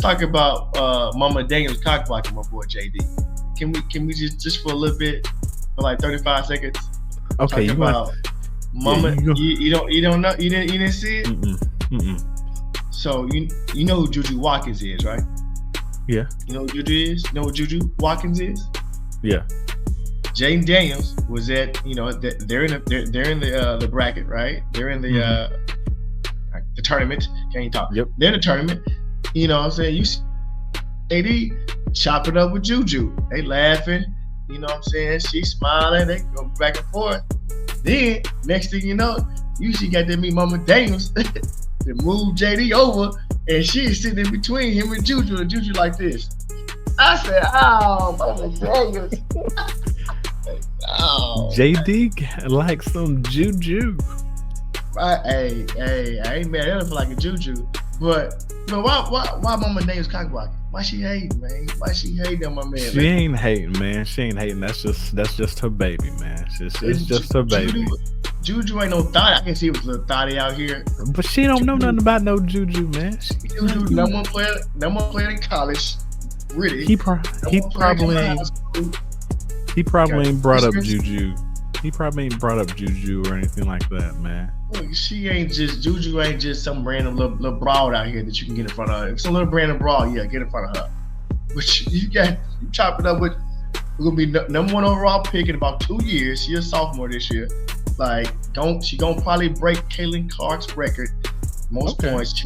talk about Mama Daniels cock blocking my boy JD. Can we just for a little bit, for like 35 seconds? Okay, talk about Mama. Yeah, you don't know, you didn't see it. So you know who Juju Watkins is, right? Yeah. You know who Juju is? You know what Juju Watkins is? Yeah. Jaden Daniels was at, they're in the bracket, right? They're in the tournament. Can't even talk. Yep. They're in the tournament. You know what I'm saying? You see AD chopping up with Juju. They laughing. You know what I'm saying? She's smiling. They go back and forth. Then, next thing you know, you see got to meet Mama Daniels to move JD over, and she's sitting in between him and Juju like this. I said, oh, Mama Daniels. Oh. JD like some juju. Hey, I ain't mad at her for like a juju, but why Mama Daniels cock blocking? Why she hating, man? Why she hating on my man? She ain't hating, man. She ain't hating. That's just her baby, man. It's just her baby. Juju ain't no thotty. I can see it was a thotty out here, but she don't know nothing about no juju, man. Juju, number one player in college. Really? He probably ain't brought up juju. He probably ain't brought up juju or anything like that, man. Look, Juju ain't just some random little broad out here that you can get in front of. If it's a little random broad, yeah, get in front of her. But you chop it up with, we're gonna be number one overall pick in about 2 years. She's a sophomore this year. Like, she gonna probably break Caitlin Clark's record, most points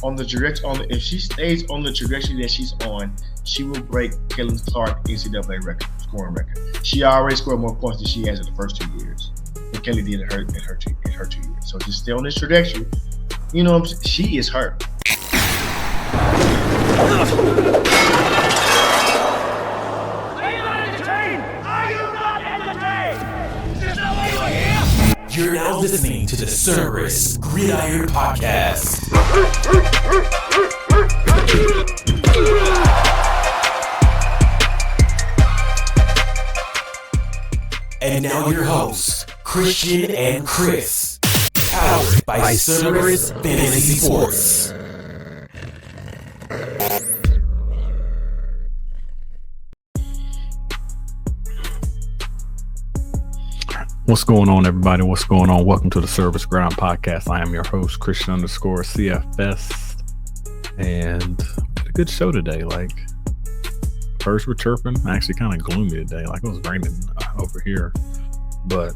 on the trajectory. If she stays on the trajectory that she's on, she will break Caitlin Clark NCAA record, scoring record. She already scored more points than she has in the first 2 years. And Kelly did in her 2 years. So just stay on this trajectory. You know what I'm saying? She is her. Are you not entertained? Are you not entertained? Is this not why you're here? You're now listening to the Cerberus Gridiron Podcast. And now your hosts, Christian and Chris. Powered by Cerberus Fantasy Sports. What's going on, everybody? What's going on? Welcome to the Cerberus Gridiron Podcast. I am your host, Christian _CFS. And we had a good show today. Like, birds were chirping. Actually kind of gloomy today. Like, it was raining over here. But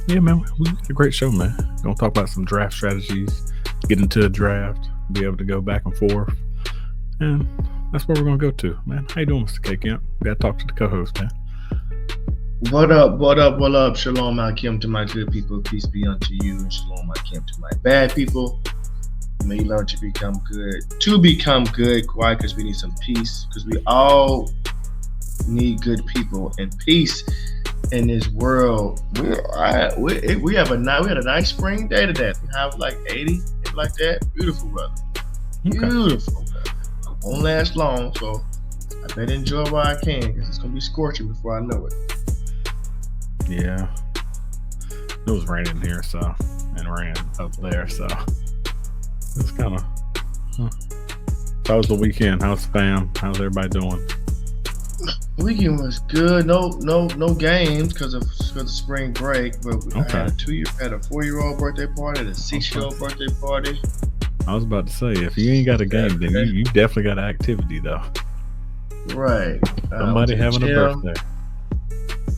yeah, man, we had a great show, man. Gonna talk about some draft strategies, get into a draft, be able to go back and forth. And that's where we're gonna go to, man. How you doing, Mr. K-Camp? Gotta talk to the co-host, man. What up? Shalom Al-Kim to my good people. Peace be unto you. And shalom Al-Kim to my bad people. May you learn to become good. Why? Because we need some peace. Because we all need good people and peace in this world. We had a nice spring day today. We have like 80, like that. Beautiful weather. Beautiful. Won't last long, so I better enjoy while I can, because it's gonna be scorching before I know it. Yeah, it was raining here, and rain up there, so it's kind of. How was the weekend? How's fam? How's everybody doing? Weekend was good. No games because of spring break. But I had a 4-year-old birthday party, and a 6-year-old birthday party. I was about to say, if you ain't got a game, then you definitely got an activity though. Right. Somebody having a birthday.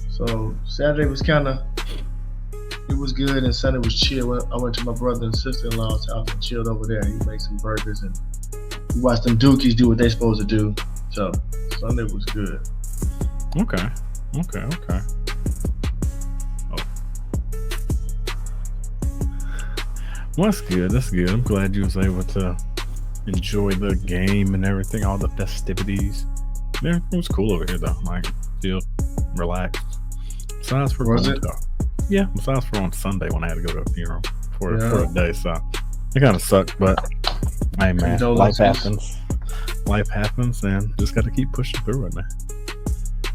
So Saturday was it was good, and Sunday was chill. I went to my brother and sister-in-law's house and chilled over there. He made some burgers, and we watched them Dookies do what they supposed to do. So Sunday was good. Okay. Well, that's good. I'm glad you was able to enjoy the game and everything, all the festivities. Yeah, it was cool over here though. Like, feel relaxed. Besides for on Sunday when I had to go to a funeral for a day, so it kind of sucked. But hey, man, life happens. Life happens, and just got to keep pushing through it, man.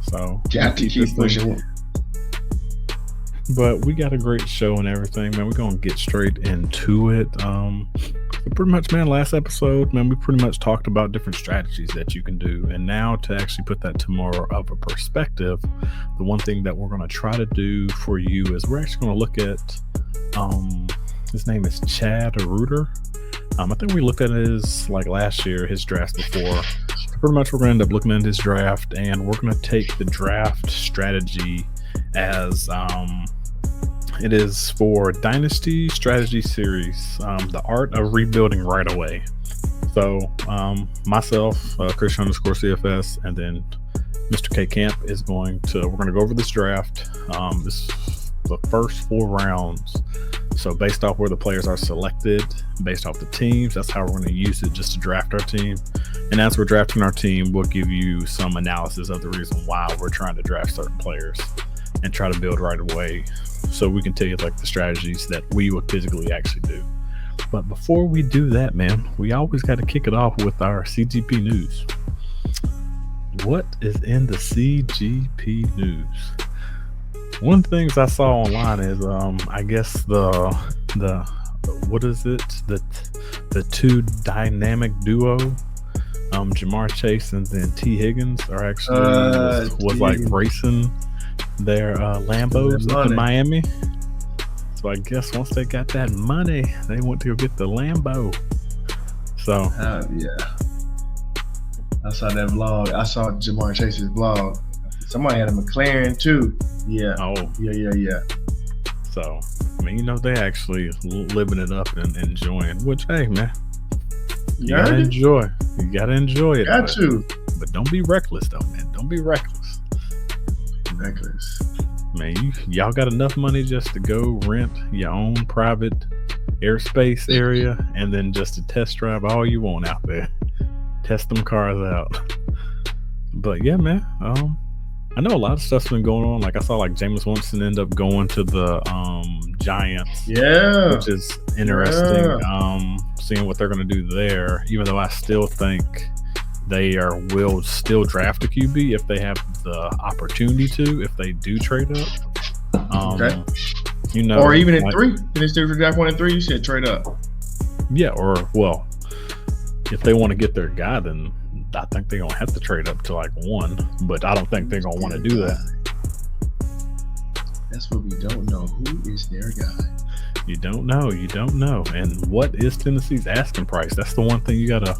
So got to keep pushing. But we got a great show and everything, man. We're gonna get straight into it. So pretty much, man, last episode, man, we pretty much talked about different strategies that you can do. And now to actually put that to more of a perspective, the one thing that we're going to try to do for you is we're actually going to look at, his name is Chad Reuter. I think we looked at his, like last year, his drafts before. So pretty much we're going to end up looking at his draft, and we're going to take the draft strategy as, it is for Dynasty Strategy Series, the art of rebuilding right away. So myself, Quinshon _CFS, and then Mr. K Camp we're going to go over this draft. This is the first 4 rounds. So based off where the players are selected, based off the teams, that's how we're going to use it just to draft our team. And as we're drafting our team, we'll give you some analysis of the reason why we're trying to draft certain players and try to build right away. So we can tell you like the strategies that we would physically actually do. But before we do that, man, we always got to kick it off with our CGP news. What is in the CGP news? One of the things I saw online is I guess the what is it? The 2 dynamic duo, Jamar Chase and then T. Higgins are actually was like racing their Lambos up in Miami. So I guess once they got that money, they went to go get the Lambo. So yeah, I saw that vlog. I saw Jamar Chase's vlog. Somebody had a McLaren too. Yeah. Oh. Yeah. So I mean, they actually living it up and enjoying. Which, hey, man, you gotta enjoy. You gotta enjoy it. But don't be reckless, though, man. Don't be reckless. Man, y'all got enough money just to go rent your own private airspace area and then just to test drive all you want out there. Test them cars out. But yeah, man, I know a lot of stuff's been going on. Like I saw like Jameis Winston end up going to the Giants. Yeah. Which is interesting. Seeing what they're gonna do there, even though I still think they will still draft a QB if they have the opportunity to, if they do trade up. Okay. Or even in 3. Can they still draft 1 and 3? You said trade up. Yeah, if they want to get their guy, then I think they're gonna have to trade up to like 1. But I don't think they're gonna want to do that. That's what we don't know. Who is their guy? You don't know. And what is Tennessee's asking price? That's the one thing you gotta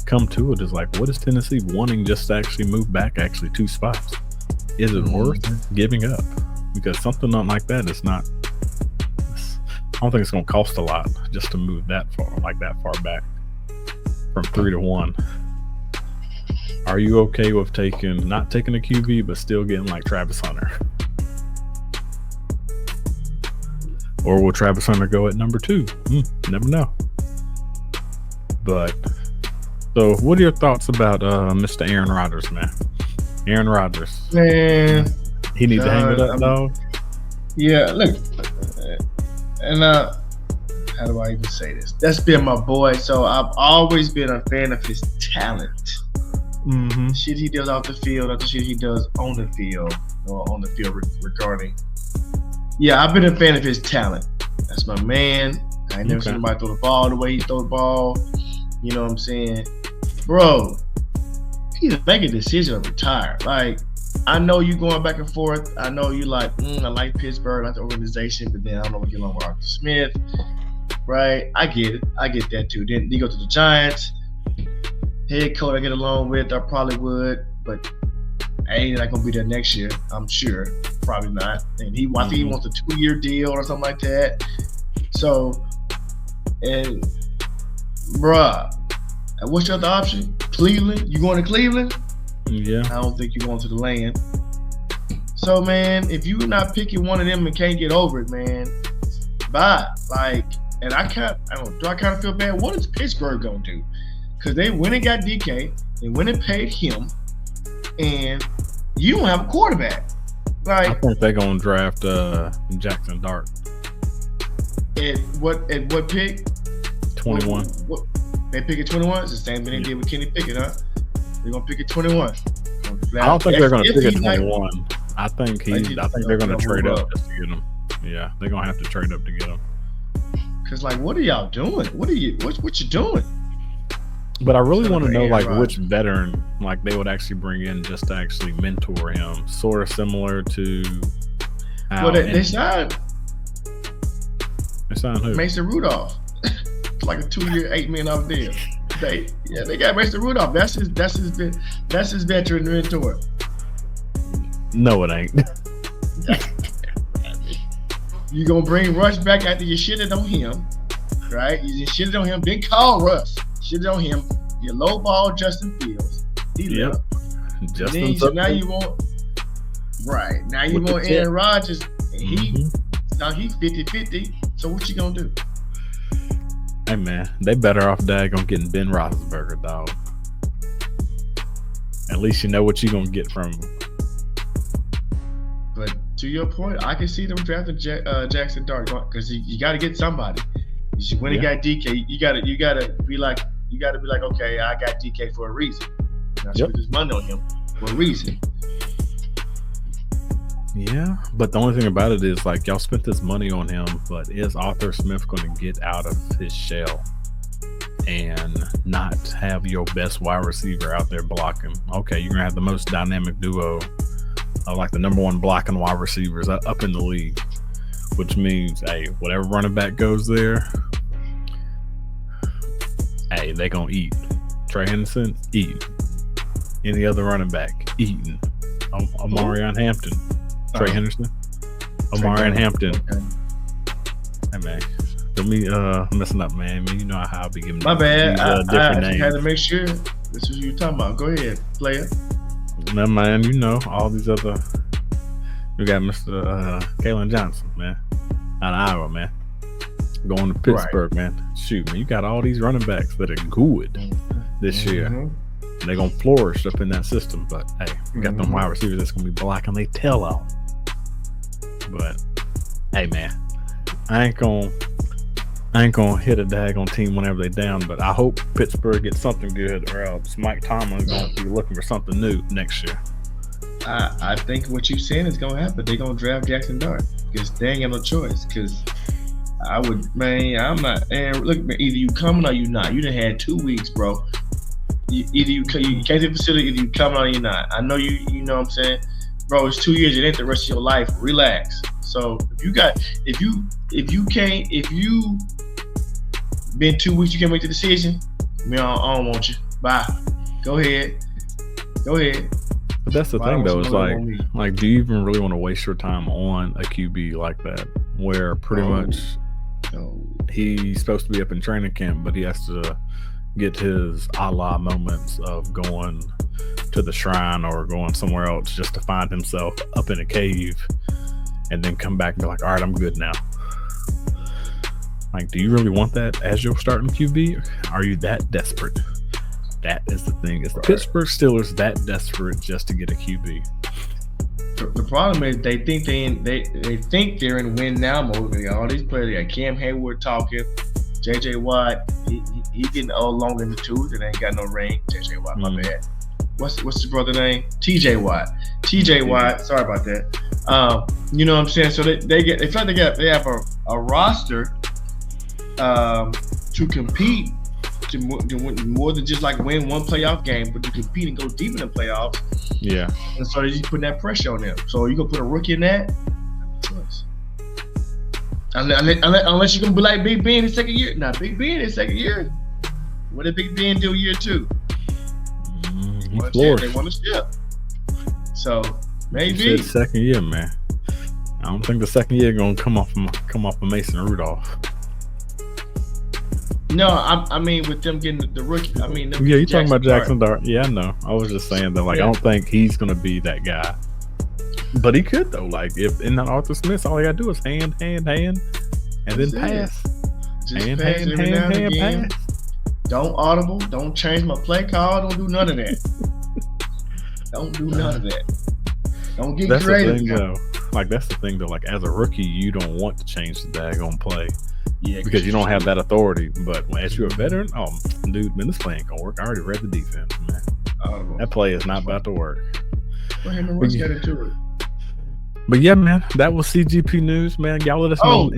come to it, is like, what is Tennessee wanting just to actually move back 2 spots? Is it worth giving up? Because something like that is not, I don't think it's going to cost a lot just to move that far back from 3 to 1. Are you okay with not taking a QB but still getting like Travis Hunter? Or will Travis Hunter go at number 2? Never know. But so, what are your thoughts about Mr. Aaron Rodgers, man? Aaron Rodgers, man, he needs to hang it up, dog. Yeah, look, and how do I even say this? That's been my boy. So I've always been a fan of his talent. Mm-hmm. Shit he does off the field, not the shit he does on the field, or on the field regarding. Yeah, I've been a fan of his talent. That's my man. I ain't never seen anybody throw the ball the way he throw the ball. You know what I'm saying? Bro, he's making a decision to retire. Like, I know you going back and forth. I know you like, I like Pittsburgh, I like the organization, but then I don't know what you're along with Arthur Smith. Right? I get it. I get that too. Then you go to the Giants. Head coach I get along with, I probably would, but I ain't not gonna be there next year, I'm sure. Probably not. And I think he wants a 2-year deal or something like that. So, and bruh, what's your other option? Cleveland? You going to Cleveland? Yeah. I don't think you're going to the land. So, man, if you're not picking one of them and can't get over it, man, bye. Like, and I kind of feel bad. What is Pittsburgh gonna do? Because they went and got DK, they went and paid him, and you don't have a quarterback. Like, I think they're gonna draft Jackson Dart. At what pick? 21. What they pick at 21? It's the same thing they did with Kenny Pickett, huh? They're gonna pick at 21. I don't think they're gonna pick at 21. I think they're gonna trade up just to get him. Yeah, they're gonna have to trade up to get him. Cause like, what are y'all doing? What you doing? But I really want to know like Rodgers. which veteran like they would actually bring in just to actually mentor him, sort of similar to. Well, they signed who? Mason Rudolph. It's like a 2-year, $8 million deal. They got Mason Rudolph. That's his veteran mentor. No, it ain't. You gonna bring Rush back after you shitted on him, right? You just shitted on him, then call Rush. Shitted on him. You lowball Justin Fields. Yep. So now you want Aaron Rodgers, and now he's 50-50. So what you gonna do? Hey man, they better off daggone getting Ben Roethlisberger, dog. At least you know what you're gonna get from him. But to your point, I can see them drafting Jackson Dart because you got to get somebody. When you got DK, you gotta be like, okay, I got DK for a reason. And I spent this money on him for a reason. Yeah, but the only thing about it is like y'all spent this money on him, but is Arthur Smith going to get out of his shell and not have your best wide receiver out there blocking? Okay, you're gonna have the most dynamic duo of like the number one blocking wide receivers up in the league, which means, hey, whatever running back goes there, hey, they gonna eat. Trey Henderson, eating. Any other running back, eating. Omarion Hampton. Trey Henderson. Omarion Hampton. Okay. Hey, man. Don't be messing up, man. I mean, you know how I'll be giving My bad. these different names. I had to make sure this is what you're talking about. Go ahead, player. No, man, you know, all these other. We got Mr. Kayvon Johnson, man. Out of Iowa, man. Going to Pittsburgh, man. Shoot, man, you got all these running backs that are good this year. They're going to flourish up in that system. But, hey, you got them wide receivers that's going to be blocking they tail out. But, hey, man, I ain't gonna hit a daggone team whenever they down, but I hope Pittsburgh gets something good, or else Mike Tomlin's going to be looking for something new next year. I think what you're saying is going to happen. They're going to draft Jackson Dart because they ain't got no choice. Because I'm not. And look, man, either you coming or you not. You done had 2 weeks, bro. Either you can't see the facility, either you coming or you not. I know you know what I'm saying, bro. It's 2 years. It ain't the rest of your life. Relax. So if you been 2 weeks, you can't make the decision. Man, I don't want you. Bye. Go ahead. But that's the thing, though. Is like, do you even really want to waste your time on a QB like that, where pretty much he's supposed to be up in training camp, but he has to get his a la moments of going to the shrine or going somewhere else just to find himself up in a cave, and then come back and be like, all right, I'm good now. Like, do you really want that as your starting QB? Are you that desperate? That is the thing. Is the Pittsburgh Steelers that desperate just to get a QB? The problem is they think they're in win now mode. They got all these players. They got Cam Hayward talking. JJ Watt, he getting old long in the tooth and ain't got no ring. JJ Watt, my bad. What's the brother name? TJ Watt. TJ Watt. Sorry about that. You know what I'm saying? So they feel like they have a roster to compete to win more than just like win one playoff game, but to compete and go deep in the playoffs. Yeah. And so they just putting that pressure on them. So you gonna put a rookie in that? Choice. Unless you're gonna be like Big Ben in his second year. Now Big Ben in his second year. What did Big Ben do year 2? They won a ship. So maybe second year, man. I don't think the second year gonna come off of Mason Rudolph. No, I mean with them getting the rookie. I mean, yeah, you talking about Jackson Dart? Yeah, I know. I was just saying that, like, I don't think he's gonna be that guy, but he could though. Like, if in that Arthur Smith, all he gotta do is hand, and then pass. Just hand, pass. Don't audible. Don't change my play call. Don't do none of that. Don't do none of that. Don't get creative. That's the thing though. Like, as a rookie, you don't want to change the daggone play. Yeah, because you don't have that authority. But as you're a veteran, dude, man, this play ain't gonna work. I already read the defense, man. That play is not about to work. Well, him and Russ got into it. But yeah, man, that was CGP news, man. Y'all let us know.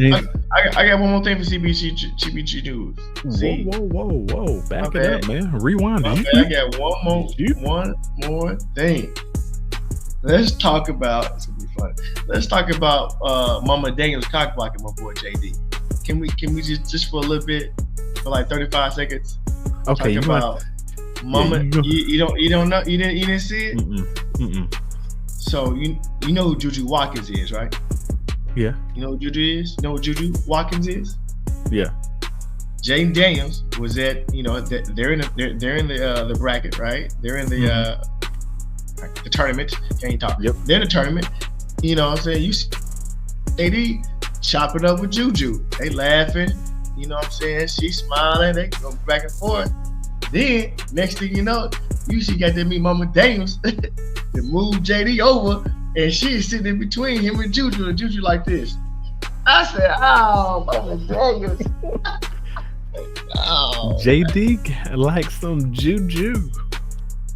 I got one more thing for CBG news. Whoa. Back it up, man. Rewind it. I got one more thing. Let's talk about, it's gonna be fun. Let's talk about Mama Daniel's cock blocking my boy JD. Can we just for a little bit, for like 35 seconds? Okay, talk about Mama. You don't know, you didn't see it? Mm-mm. So you know who Juju Watkins is, right? Yeah. You know who Juju is? You know who Juju Watkins is? Yeah. Jaden Daniels was at, they're in the bracket, right? They're in the tournament. Can't talk. Yep. They're in the tournament. You know what I'm saying? You see AD chopping up with Juju. They laughing. You know what I'm saying? She's smiling. They go back and forth. Then next thing you know, you see got to meet Mama Daniels to move JD over, and she's sitting in between him and Juju like this. I said, "Oh, Mama Daniels." Oh, JD like some juju.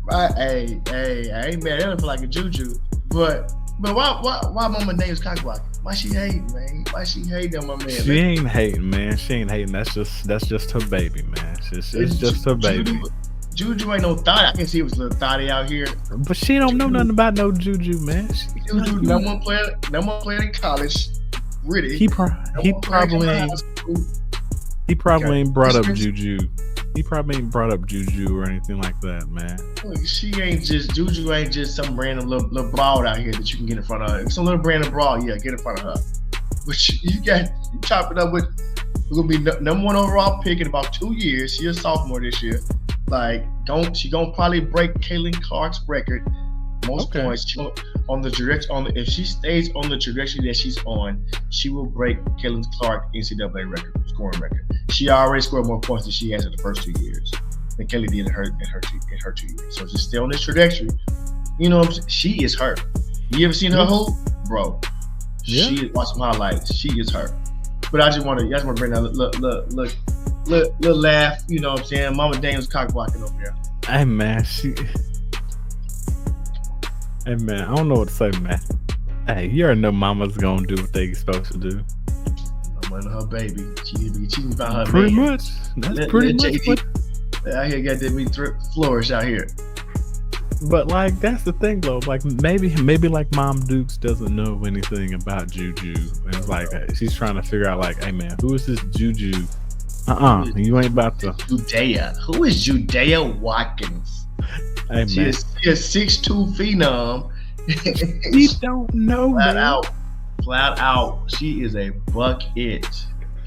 Right? Hey, I ain't mad at her for like a juju, but why Mama Daniels cock blocking? Why she hating, man? Why she hating on my man? She ain't hating, man. She ain't hating. That's just her baby, man. It's just her baby. Juju ain't no thotty. I can see it was a little thotty out here. But she don't know nothing about no juju, man. Juju, number one player in college. Really? He probably ain't brought up juju. He probably ain't brought up juju or anything like that, man. Juju ain't just some random little broad out here that you can get in front of. It's a little random broad, yeah, get in front of her. But you chop it up with, we're gonna be number one overall pick in about 2 years. She's a sophomore this year. Like, she gonna probably break Caitlin Clark's record. Most points if she stays on the trajectory that she's on, she will break Caitlin Clark NCAA record, scoring record. She already scored more points than she has in the first 2 years than Kelly did in her 2 years. So just stay on this trajectory. You know, she is hurt. You ever seen her hoop, bro? Yeah. She watch some highlights. She is hurt. But I just want to bring that little laugh. You know what I'm saying? Mama Daniels cock blocking over there. Hey man, Hey man, I don't know what to say, man. Hey, you already know Mama's gonna do what they supposed to do. Mama and her baby. She need to be cheating about her pretty man. Much. That's pretty much. Out here got that flourish out here. But like that's the thing though. Like maybe like Mom Dukes doesn't know anything about Juju. And it's like she's trying to figure out like, hey man, who is this Juju? You ain't about to. Judea. Who is Judea Watkins? Hey, she is 6'2" phenom. We don't know, Flat out. She is a bucket.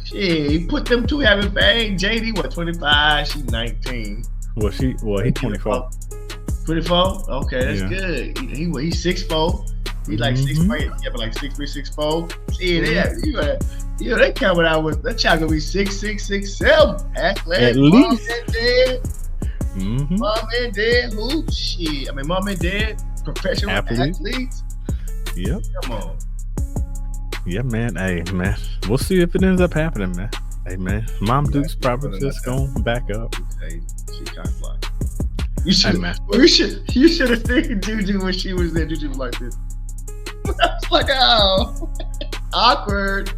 She put them two having bang. JD, what, 25? She's 19. Well, he 24. 24? Okay, that's good. He's 6'4". He's like 6'4". Yeah, but like 6'3", 6'4". See, they coming out with that child gonna be 6'6", 6'7". At least. Mom and dad, who? Shit. I mean, mom and dad, professional athletes. Yep. Come on. Yeah, man. Hey, man. We'll see if it ends up happening, man. Hey, man. Mom Duke's probably just going to back up. Hey, she can't fly. You should have seen Juju when she was there. Juju was like this. I was like, oh, awkward.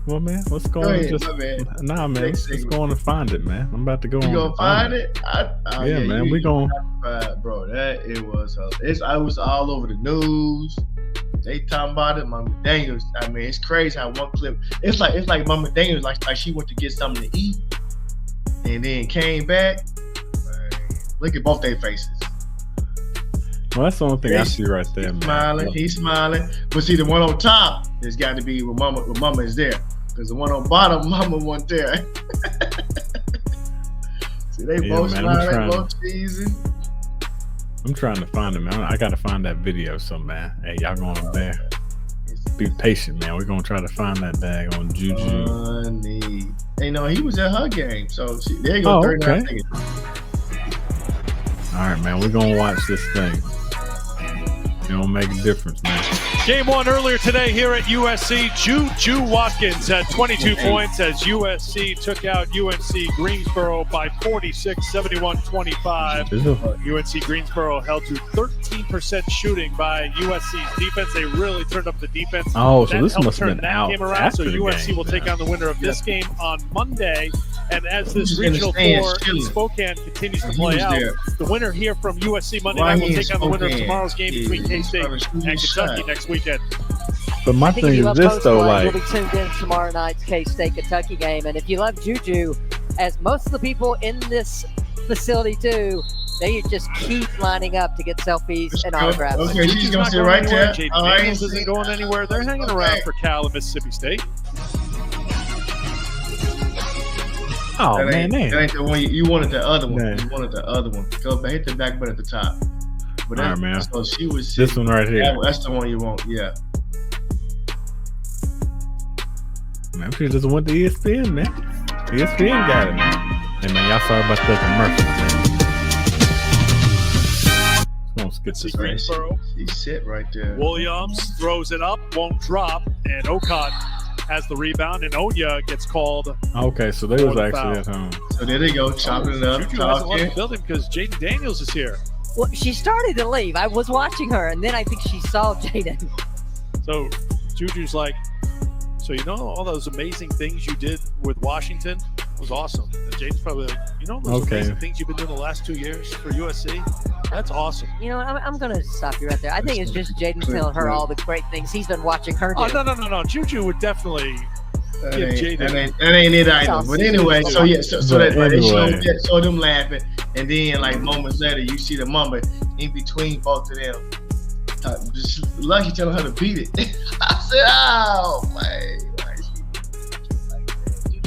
Well, man, let's go on. Nah, man, let's go on and find it, man. I'm about to go on. You gonna find it? Yeah, man, we gonna. Bro, it was all over the news. They talking about it. Mama Daniels. I mean, it's crazy how one clip. It's like Mama Daniels, like she went to get something to eat, and then came back. Look at both their faces. Well, that's the only thing I see right there, man. He's smiling. But see, the one on top has got to be where Mama is there. Because the one on bottom, Mama wasn't there. See, they both smiling, they both cheesing. I'm trying to find it, man. I got to find that video, so, man. Hey, y'all going up there. Be patient, man. We're going to try to find that bag on Juju. Funny. Hey, no, he was at her game. So, there you go. 39 seconds. All right, man. We're going to watch this thing. It don't make a difference, man. Game one earlier today here at USC. Juju Watkins had 22 points as USC took out UNC Greensboro by 46, 71-25. UNC Greensboro held to 13% shooting by USC's defense. They really turned up the defense. Oh, so that this helped must have turn been that out game around. after So the UNC game, will take on the winner of this game on Monday. And as this Regional 4 in Spokane continues to play out, the winner here from USC Monday night will take on the winner of tomorrow's game between K-State and Kentucky next weekend. But my thing is this, though, like... You'll be tuned in to tomorrow night's K-State-Kentucky game. And if you love Juju, as most of the people in this facility do, they just keep lining up to get selfies and autographs. Okay, she's going to sit right there. Jaden Daniels isn't going anywhere. They're hanging around for Cal and Mississippi State. Oh, that man. ain't the one you wanted. The other one. Man. You wanted the other one. Go back, hit the back button at the top. But all right, man. So she was this one right here. That's the one you want. Yeah. Man, she just went to ESPN, man. ESPN got it, man. Hey, man, y'all sorry about the commercial, man. Let's get this Greensboro. She sit right there. Williams throws it up, won't drop, and Okot has the rebound, and Onya gets called. Okay, so they was actually at home. So there they go, chopping it up. Juju hasn't left the building because Jaden Daniels is here. Well, she started to leave. I was watching her, and then I think she saw Jaden. So Juju's like, so you know all those amazing things you did with Washington? It was awesome. And Jaden's probably like, you know those amazing things you've been doing the last 2 years for USC? That's awesome. You know what? I'm going to stop you right there. I think it's just Jaden telling her all the great things he's been watching her do. Oh, no. Juju would definitely give Jaden. That ain't it either. But anyway, so that show them laughing. And then, like, moments later, you see the mama in between both of them. Just lucky telling her to beat it. I said, oh, man.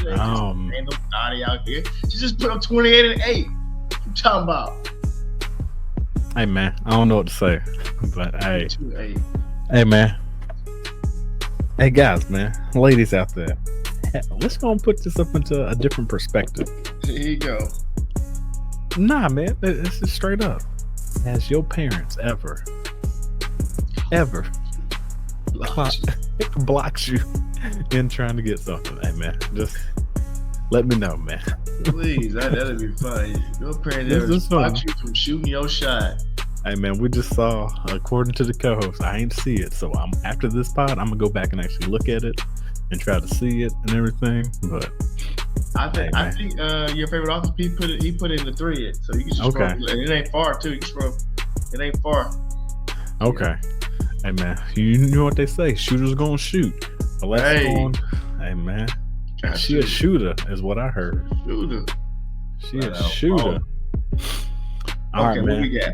Ain't no body out here. She just put up 28 and 8. What you talking about? Hey, man, I don't know what to say, but hey, man. Hey, guys, man, ladies out there, let's go and put this up into a different perspective. Here you go. Nah, man, this is straight up. Has your parents ever blocked you in trying to get something? Hey, man, just let me know, man. Please, that'd be fun. Your parents ever blocked you from shooting your shot? Hey, man, we just saw, according to the co-host, I ain't see it. So after this pod, I'm gonna go back and actually look at it and try to see it and everything. But I think your favorite author, he put it in the thread, so you can just scroll. And it ain't far too. You can scroll. It ain't far. Okay. Hey, man, you know what they say? Shooters gonna shoot. Hey, man. She a shooter, is what I heard. She a shooter. All right, man. What we got?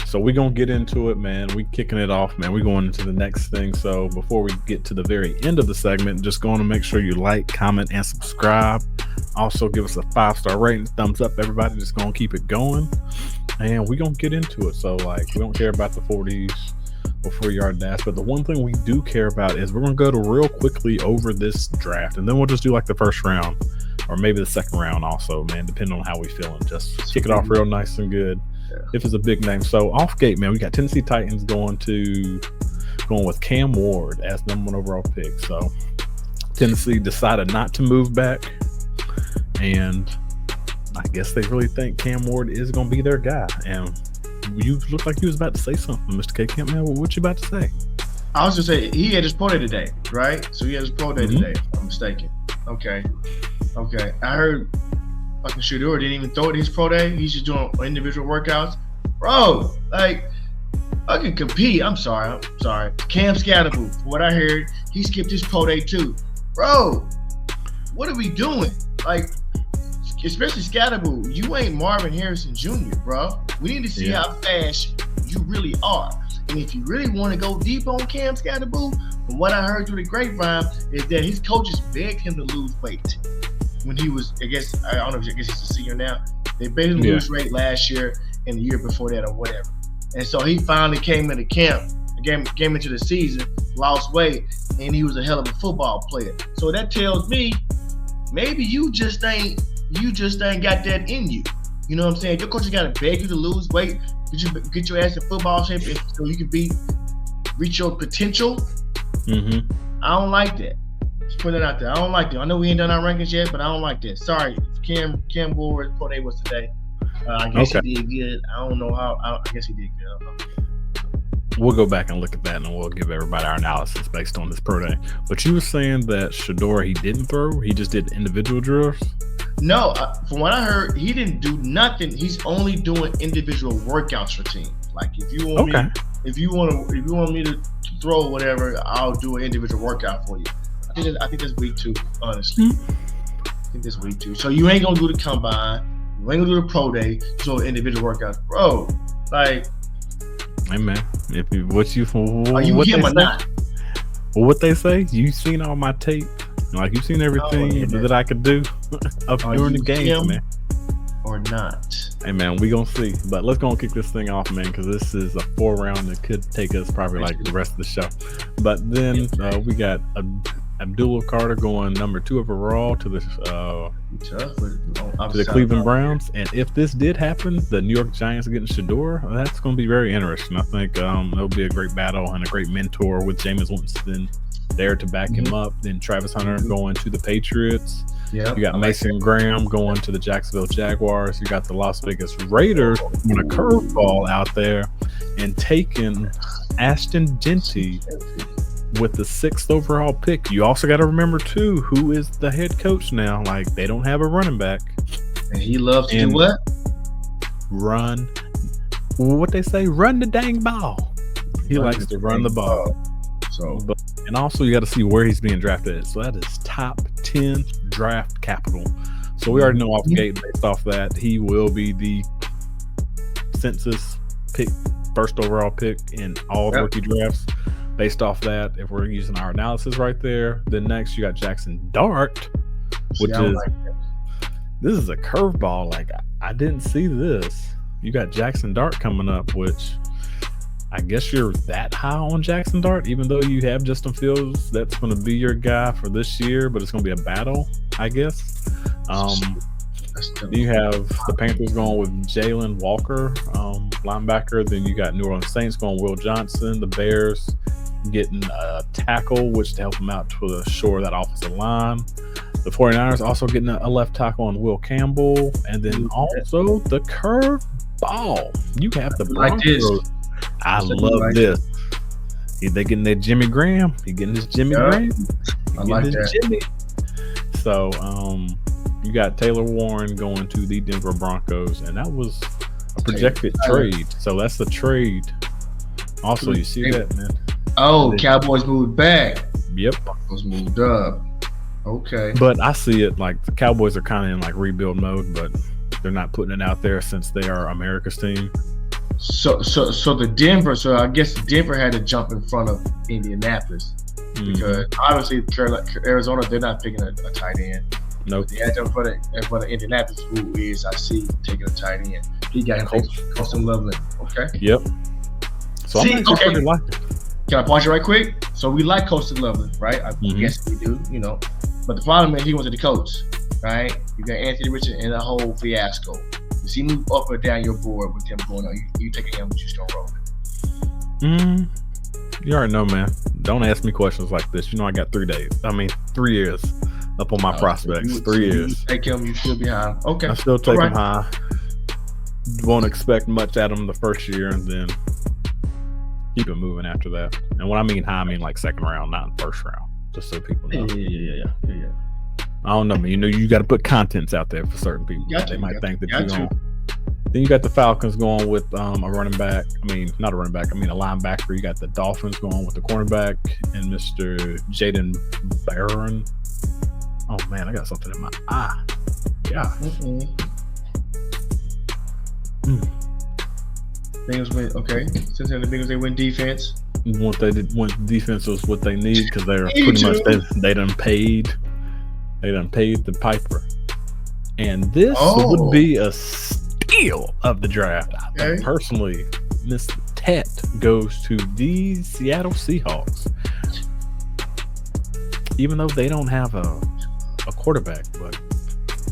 So we're going to get into it, man. We kicking it off, man. We're going into the next thing. So before we get to the very end of the segment, just going to make sure you like, comment, and subscribe. Also, give us a 5-star rating, thumbs up, everybody. Just going to keep it going. And we're going to get into it. So, like, we don't care about the 40s or 4-yard dash. But the one thing we do care about is we're going to go to real quickly over this draft. And then we'll just do, like, the first round or maybe the second round also, man, depending on how we feeling. Just kick it off real nice and good. If it's a big name. So off gate, man, we got Tennessee Titans going with Cam Ward as #1 overall pick. So Tennessee decided not to move back, and I guess they really think Cam Ward is going to be their guy. And you look like you was about to say something, Mr. K. Camp, man. What you about to say? I was just saying he had his pro day today, right? So he had his pro day today, if I'm mistaken. Okay. I heard fucking Shedeur didn't even throw it his pro day. He's just doing individual workouts. Bro, like, fucking compete. I'm sorry. Cam Scatterboo, from what I heard, he skipped his pro day too. Bro, what are we doing? Like, especially Scatterboo, you ain't Marvin Harrison Jr., bro. We need to see how fast you really are. And if you really want to go deep on Cam Scatterboo, from what I heard through the grapevine, is that his coaches begged him to lose weight. When he was, I guess he's a senior now. They begged him to lose weight last year and the year before that or whatever. And so he finally came into camp, came into the season, lost weight, and he was a hell of a football player. So that tells me maybe you just ain't got that in you. You know what I'm saying? Your coach got to beg you to lose weight, get your ass in football shape so you can beat reach your potential. Mm-hmm. I don't like that. Just put it out there. I don't like that. I know we ain't done our rankings yet, but I don't like that. Sorry, Cam Ward's pro day was today. I guess he did good. I don't know how. I guess he did good. I don't know. We'll go back and look at that, and we'll give everybody our analysis based on this pro day. But you were saying that Shedeur, he didn't throw. He just did individual drills. No, from what I heard, he didn't do nothing. He's only doing individual workouts for team. Like if you want me, if you want me to throw whatever, I'll do an individual workout for you. I think that's week 2, honestly. I think that's week 2. So you ain't gonna do the combine. You ain't gonna do the pro day. So individual workouts, bro. Like. Hey man, are you him or not? Well, what they say, you seen all my tape, like you seen everything that I could do up during the game, man. Or not? Hey man, we gonna see. But let's go and kick this thing off, man, because this is a 4-round that could take us probably like the rest of the show. But then we got Abdullah Carter going number 2 overall to the Cleveland Browns. And if this did happen, the New York Giants getting Shedeur, that's going to be very interesting. I think it'll be a great battle and a great mentor with Jameis Winston there to back him up. Then Travis Hunter going to the Patriots. Yep. You got Mason Graham going to the Jacksonville Jaguars. You got the Las Vegas Raiders on a curveball out there and taking Ashton Jeanty with the 6th overall pick. You also got to remember too, who is the head coach now. Like, they don't have a running back, and he loves to do what? Run. What they say? Run the dang ball. He likes to run the ball. And also you got to see where he's being drafted at. So that is top 10 draft capital. So we already know off the gate, based off that, he will be the census pick, 1st overall pick in all rookie drafts. Based off that, if we're using our analysis right there, then next you got Jackson Dart, which this is a curveball. Like, I didn't see this. You got Jackson Dart coming up, which I guess you're that high on Jackson Dart, even though you have Justin Fields. That's going to be your guy for this year, but it's going to be a battle, I guess. You have the Panthers going with Jalen Walker, linebacker. Then you got New Orleans Saints going Will Johnson. The Bears getting a tackle, which to help them out to shore that offensive line. The 49ers also getting a left tackle on Will Campbell. And then also the curve ball. You have the Broncos. I love this. They getting their Jimmy Graham. He getting his Jimmy Graham. I like that. Jimmy. So you got Taylor Warren going to the Denver Broncos, and that was a projected trade. So that's the trade. Also, you see that, man. Oh, Cowboys moved back. Yep. Broncos moved up. Okay. But I see it like the Cowboys are kind of in like rebuild mode, but they're not putting it out there since they are America's team. So the Denver. So I guess Denver had to jump in front of Indianapolis because obviously Arizona, they're not picking a tight end. Nope. They had to for the Indianapolis, who is I see taking a tight end. He got Colston Loveland. Okay. Yep. So I'm actually pretty like it. Can I pause you right quick? So we like Colston Loveland, right? I guess we do, you know. But the problem is he wasn't the coach, right? You got Anthony Richardson in a whole fiasco. Does he move up or down your board with him going on? You taking him, but you just gonna roll it? You already know, man. Don't ask me questions like this. You know I got 3 years up on my prospects. 3 years. You take him, you still be high. Okay. I still take him high. Won't expect much at him the first year, and then keep it moving after that. And when I mean high, I mean like 2nd round, not in 1st round. Just so people know. Yeah. I don't know, man. You know, you got to put contents out there for certain people. They might think that you're going. Then you got the Falcons going with a running back. I mean, not a running back. I mean, a linebacker. You got the Dolphins going with the cornerback and Mr. Jaden Barron. Oh, man, I got something in my eye. Yeah. Bengals win. Okay. Since then the Bengals, they win defense. What they did, when defense was what they need, because they're pretty much they done paid. They done paid the piper, and this would be a steal of the draft. I think personally, Mr. Tet goes to the Seattle Seahawks, even though they don't have a quarterback. But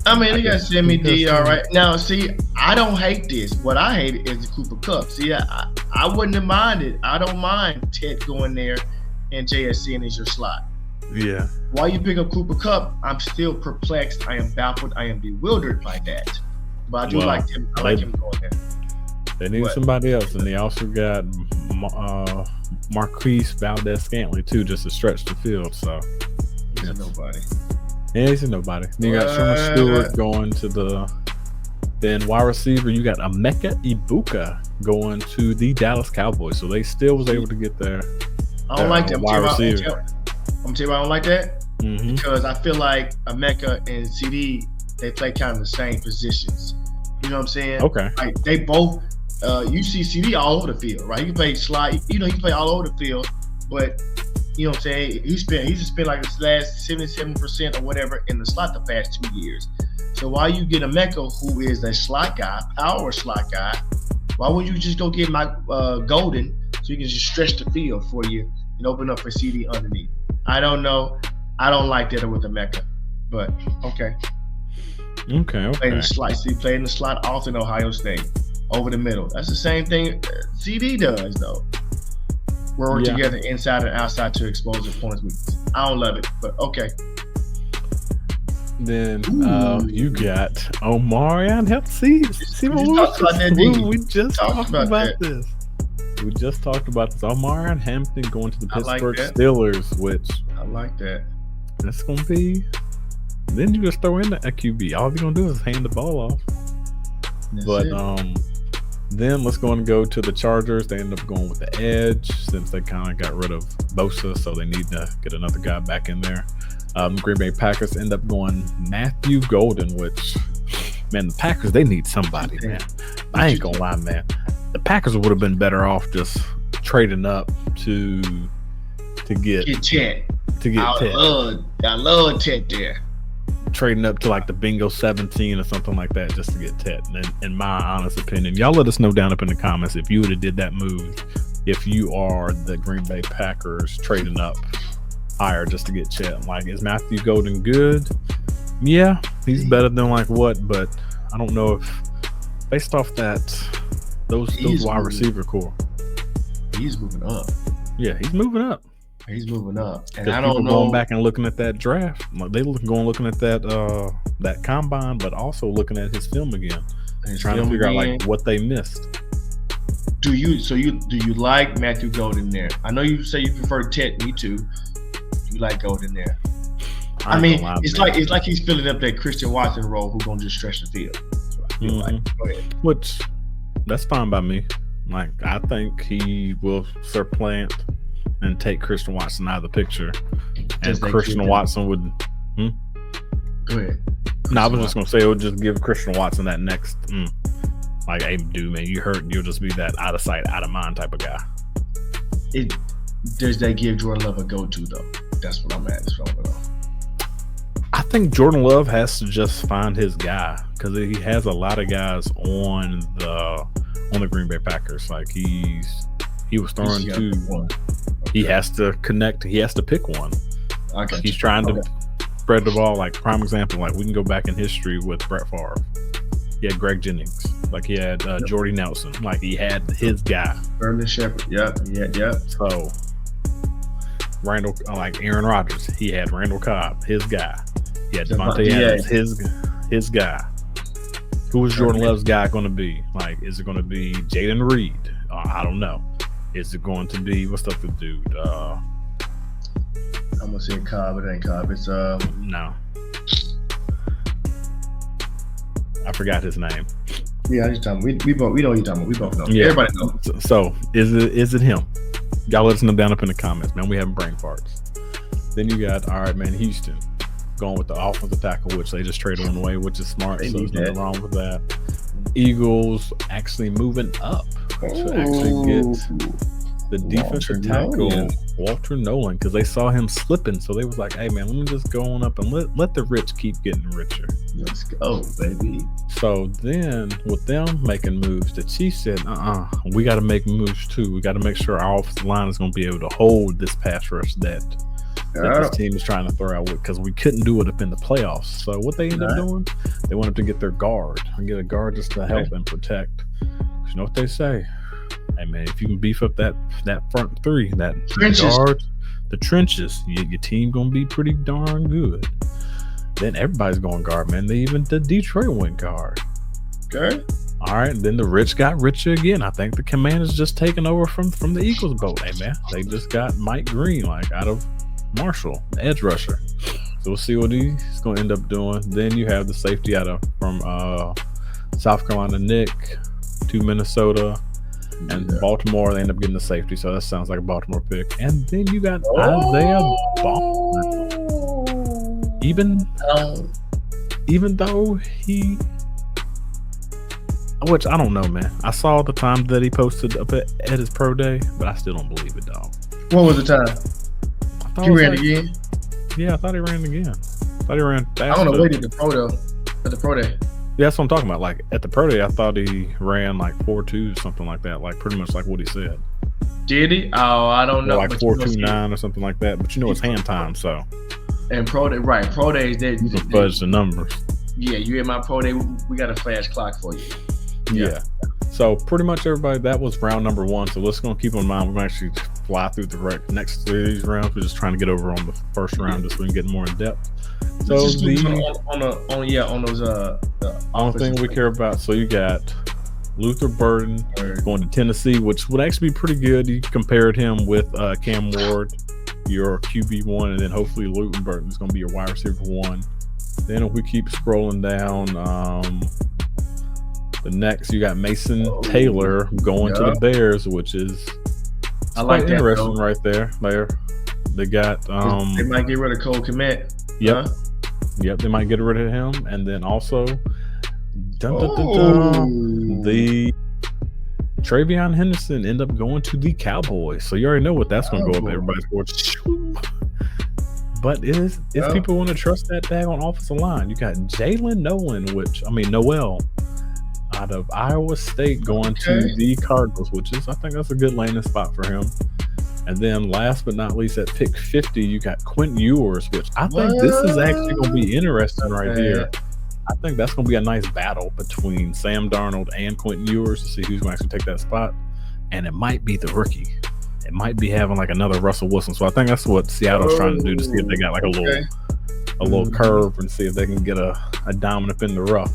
I mean, they got Sammy D. All right. Now, see, I don't hate this. What I hate is the Cooper Kupp. See, I I wouldn't have minded. I don't mind Ted going there and JSC and is your slot. Yeah. Why you pick up Cooper Kupp? I'm still perplexed. I am baffled. I am bewildered by that. But I do like him. I like him going there. They need somebody else, and they also got Marquise Valdez-Scantling too, just to stretch the field. So he's a nobody. Yeah, he's a nobody. Then you got Sherman Stewart going to the. Then wide receiver, you got Emeka Ibuka going to the Dallas Cowboys. So they still was able to get there. I don't like that wide receiver. I'm gonna tell you why I don't like that. Because I feel like Emeka and CD, they play kind of the same positions. You know what I'm saying? Okay. Like they both. You see CD all over the field, right? He can play slide. You know, he can play all over the field, but you know what I'm saying? He's spent like his last 77% or whatever in the slot the past 2 years. So why you get Emeka, who is a slot guy, power slot guy? Why wouldn't you just go get my Golden so you can just stretch the field for you and open up for CD underneath? I don't know. I don't like that with Emeka, but okay. Okay. Played in the slot. See, played in the slot often in Ohio State. Over the middle. That's the same thing CD does, though. We're working together inside and outside to expose the opponent's weakness. I don't love it, but okay. Then you got Omarion. We just talked about this. We just talked about this. Omarion Hampton going to the Pittsburgh Steelers, which I like that. That's gonna be. Then you just throw in a QB. All you're gonna do is hand the ball off. Then let's go and go to the Chargers. They end up going with the edge since they kind of got rid of Bosa, so they need to get another guy back in there. Green Bay Packers end up going Matthew Golden, which, man, the Packers, they need somebody, man. I ain't gonna lie, man. The Packers would have been better off just trading up to get Ted. I love Ted there. Trading up to like the Bingo 17 or something like that just to get Ted. And in my honest opinion, y'all let us know down up in the comments if you would have did that move, if you are the Green Bay Packers trading up higher just to get Chet. Like, is Matthew Golden good? Yeah, he's better than like what, but I don't know if based off that those wide receiver core. He's moving up. Yeah, he's moving up. He's moving up, and I don't know. Going back and looking at that draft, looking at that combine, but also looking at his film again, trying to figure out like what they missed. Do you like Matthew Golden there? I know you say you prefer Ted. Me too. You like Golden there? I mean, it's like he's filling up that Christian Watson role, who's gonna just stretch the field. So I feel like. Go ahead. Which that's fine by me. Like, I think he will supplant and take Christian Watson out of the picture. And Christian Watson would... Go ahead. No, I was just going to say it would just give Christian Watson that next... Like, hey, dude, man, you hurt. You'll just be that out of sight, out of mind type of guy. Does that give Jordan Love a go-to, though? That's what I'm at. That's what I'm going to. I think Jordan Love has to just find his guy because he has a lot of guys on the Green Bay Packers. Like, he was throwing to one. He has to connect. He has to pick one. He's trying to spread the ball. Like, prime example, like we can go back in history with Brett Favre. He had Greg Jennings. Like, he had Jordy Nelson. Like, he had his guy. Vernon Shepard. Yep. So, like Aaron Rodgers, he had Randall Cobb, his guy. He had Devontae Adams, his guy. Who is Jordan Love's guy going to be? Like, is it going to be Jaden Reed? I don't know. Is it going to be what's up with dude? I'm gonna say Cobb. It ain't Cobb. It's no. I forgot his name. Yeah, we know what you're talking about. We both know. Yeah. Everybody knows. So is it him? Y'all let us know down up in the comments, man. We having brain farts. Then you got Houston going with the offensive tackle, which they just traded on the way, which is smart. So there's nothing wrong with that. Eagles actually moving up to actually get the defensive tackle Walter Nolan because they saw him slipping, so they was like, "Hey man, let me just go on up and let the rich keep getting richer." Let's go, baby. So then, with them making moves, the Chiefs said, we got to make moves too. We got to make sure our offensive line is going to be able to hold this pass rush that this team is trying to throw out with because we couldn't do it up in the playoffs. So what they ended up doing, they wanted to get their guard and get a guard just to help and protect. You know what they say? Hey man, if you can beef up that front three, that Trenches. guard, the trenches, your team gonna be pretty darn good. Then everybody's going guard, man. The Detroit went guard. Okay. All right, then the rich got richer again. I think the Commanders just taking over from the Eagles boat. Hey man, they just got Mike Green out of Marshall, the edge rusher. So we'll see what he's gonna end up doing. Then you have the safety from South Carolina, Nick, to Minnesota. And Baltimore, they end up getting the safety, so that sounds like a Baltimore pick. And then you got Isaiah Baldwin. Even though which I don't know, man. I saw the time that he posted up at his pro day, but I still don't believe it, dog. What was the time? He ran again? Yeah, I thought he ran again. I thought he ran faster. I don't know. Wait at the pro though. At the pro day. Yeah, that's what I'm talking about. Like at the pro day, I thought he ran like 4.2, something like that. Like pretty much like what he said. Did he? Oh, I don't know. Like 4.29 or something like that. But it's hand time, so. And pro day, right? Pro days, you can fudge the numbers. Yeah, you at my pro day. We got a flash clock for you. Yeah. So pretty much everybody, that was round number 1. So let's gonna keep in mind we're gonna actually fly through the next 3 of these rounds. We're just trying to get over on the first round just so we can get more in depth. So on those the only thing we care about. So you got Luther Burden going to Tennessee, which would actually be pretty good. You compared him with Cam Ward, your QB1, and then hopefully Luther Burden is going to be your wide receiver 1. Then if we keep scrolling down, the next you got Mason Taylor going to the Bears, which is quite interesting right there. They got they might get rid of Cole Kmet. Yep. Yep, they might get rid of him. And then also the TreVeyon Henderson end up going to the Cowboys. So you already know what that's going to go up everybody's board. But is people want to trust that daggone offensive line? You got Jalen Noel out of Iowa State going to the Cardinals, which is, I think that's a good landing spot for him. And then last but not least, at pick 50, you got Quinn Ewers, which I think this is actually going to be interesting right here. I think that's going to be a nice battle between Sam Darnold and Quinn Ewers to see who's going to actually take that spot. And it might be the rookie. It might be having like another Russell Wilson. So I think that's what Seattle's trying to do, to see if they got like a little curve and see if they can get a diamond up in the rough.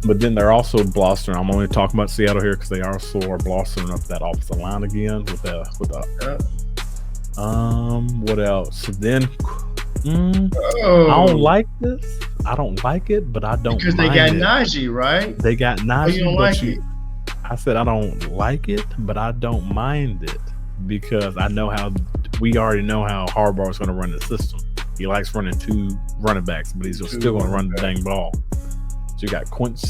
But then they're also blustering. I'm only talking about Seattle here because they also are blustering up that offensive line again with what else? Then I don't like this. I don't like it, but I don't because mind they got it. Najee, right? They got Najee. You don't like it. I said I don't like it, but I don't mind it because we already know how Harbaugh's going to run the system. He likes running 2 running backs, but he's still going to run the dang ball. So you got Quinton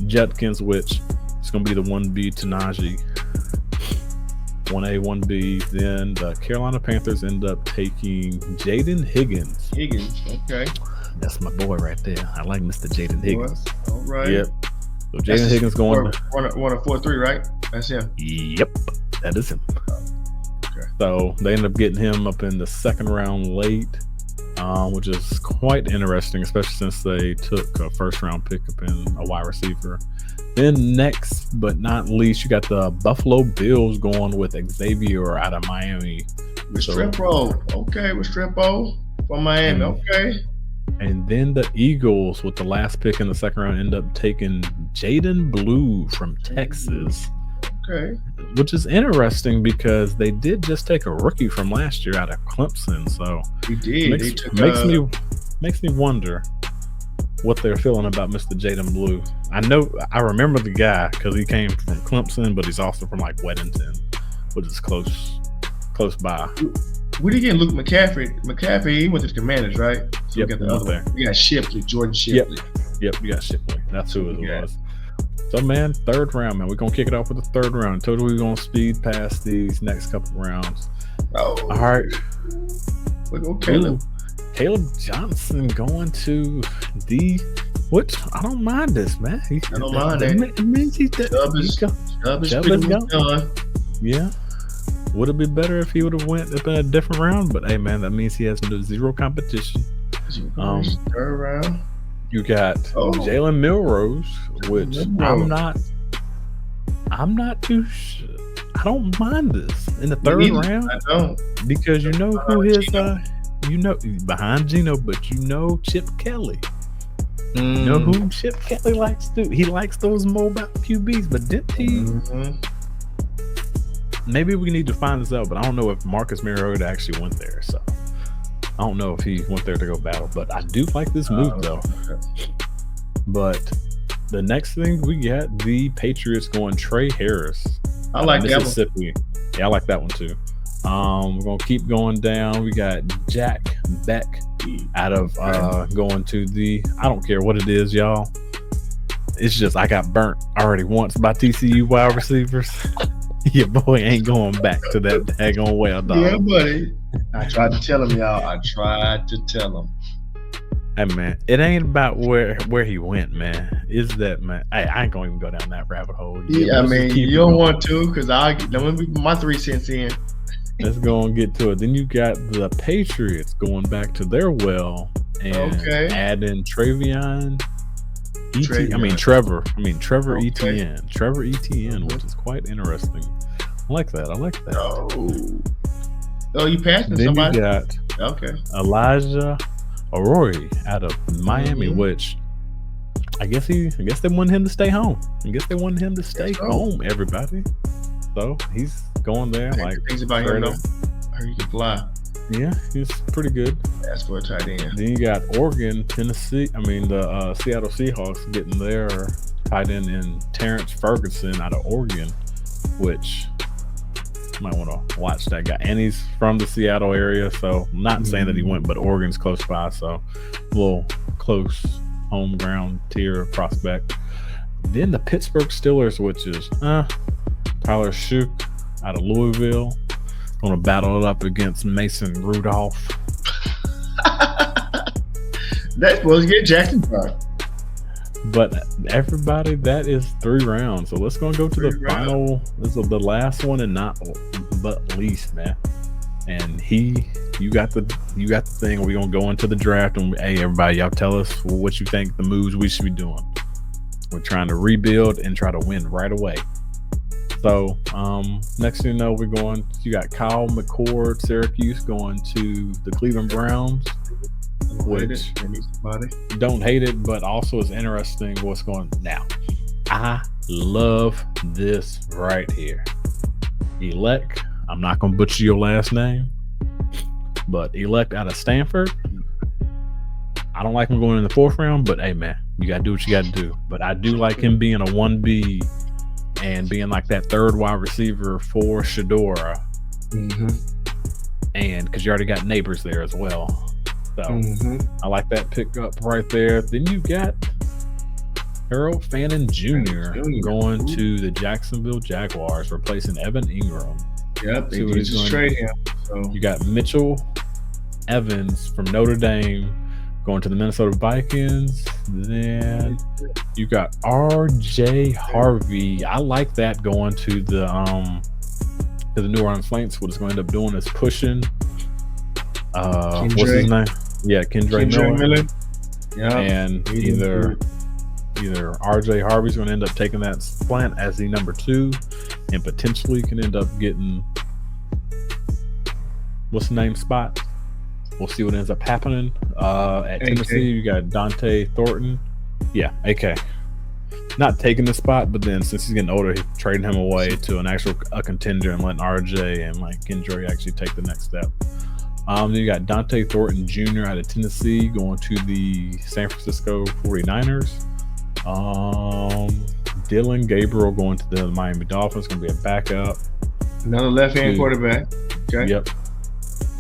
Judkins, which is going to be the 1B to Najee. 1A, 1B. Then the Carolina Panthers end up taking Jaden Higgins. Okay. That's my boy right there. I like Mr. Jaden Higgins. All right. Yep. So Jaden Higgins going to one of 4-3, right? That's him. Yep, that is him. Okay. So they end up getting him up in the second round late, which is quite interesting, especially since they took a first round pick up in a wide receiver. Then next but not least, you got the Buffalo Bills going with Xavier out of Miami. With Strippo from Miami. Okay. And then the Eagles, with the last pick in the second round, end up taking Jaden Blue from Texas. Okay. Which is interesting because they did just take a rookie from last year out of Clemson. So we did. Makes me wonder what they're feeling about Mr. Jaden Blue. I remember the guy because he came from Clemson, but he's also from like Weddington, which is close by. We did get Luke McCaffrey. He went to the Commanders, right? So yep, we got the other there. We got Shipley, Jordan Shipley. Yep, you got Shipley. That's who it was. So, man, third round, man. We're going to kick it off with the third round. Told you we're going to speed past these next couple rounds. Oh. All right. We'll go Caleb. Caleb Johnson going to which I don't mind this, man. I don't mind that. It means Chubb is gone. Yeah. Would it be better if he would have went up in a different round? But hey, man, that means he has zero competition. Third round. You got Jalen Milrose, which I'm not I'm not too sure. I don't mind this in the third round. I don't. Because you know who his behind Geno, but Chip Kelly. You know who Chip Kelly likes to? He likes those mobile QBs, but didn't he? Maybe we need to find this out, but I don't know if Marcus Mariota actually went there. So I don't know if he went there to go battle, but I do like this move though. Okay. But the next thing we got, the Patriots going Trey Harris. I like Mississippi. That one. Yeah, I like that one too. We're gonna keep going down. We got Jack Beck out of going to the, I don't care what it is, y'all. It's just I got burnt already once by TCU wide receivers. Your boy ain't going back to that daggone well, dog. Yeah, buddy. I tried to tell him, y'all. I tried to tell him. Hey man, it ain't about where he went, man. Is that, man? Hey, I ain't gonna even go down that rabbit hole. Yeah, I mean, you don't want to, because let me put my 3 cents in. Let's go and get to it. Then you got the Patriots going back to their well and adding TreVeyon. Trevor Etienne. Trevor Etienne, which is quite interesting. I like that. Oh, you passing then somebody? Then you got Elijah Arroyo out of Miami, which I guess they wanted him to stay home. Home, everybody. So he's going there. Things about him, though. I heard he can fly. Yeah, he's pretty good. That's for a tight end. Then you got Oregon, the Seattle Seahawks getting their tight end in Terrence Ferguson out of Oregon, which you might want to watch that guy. And he's from the Seattle area, so I'm not saying that he went, but Oregon's close by, so a little close home ground tier prospect. Then the Pittsburgh Steelers, which is Tyler Shook out of Louisville. Going to battle it up against Mason Rudolph. That's supposed to get Jacksonville. But everybody, that is 3 rounds. So let's go to the final. This is the last one and not but least, man. And you got the thing. We're gonna go into the draft and hey, everybody, y'all tell us what you think the moves we should be doing. We're trying to rebuild and try to win right away. So, next thing you know, you got Kyle McCord, Syracuse, going to the Cleveland Browns, which don't hate it, but also is interesting what's going on now. I love this right here. Elect, I'm not going to butcher your last name, but Elect out of Stanford. I don't like him going in the 4th round, but hey, man, you got to do what you got to do. But I do like him being a 1B. And being like that 3rd wide receiver for Shedeur. And because you already got neighbors there as well. So I like that pickup right there. Then you got Harold Fannin Jr. going to the Jacksonville Jaguars, replacing Evan Ingram. Yep, they just trade him. So. You got Mitchell Evans from Notre Dame going to the Minnesota Vikings. Then you got RJ Harvey. I like that going to the New Orleans Saints. What it's going to end up doing is pushing what's his name? Yeah, Kendre Miller. Yeah. And either RJ Harvey's going to end up taking that plant as the number 2 and potentially can end up getting what's the name spot? We'll see what ends up happening. At Tennessee, you got Dante Thornton. Yeah, AK. Not taking the spot, but then since he's getting older, he's trading him away to a contender and letting RJ and Kendra actually take the next step. Then you got Dante Thornton Jr. out of Tennessee going to the San Francisco 49ers. Dylan Gabriel going to the Miami Dolphins, going to be a backup. Another left-hand quarterback. Okay. Yep.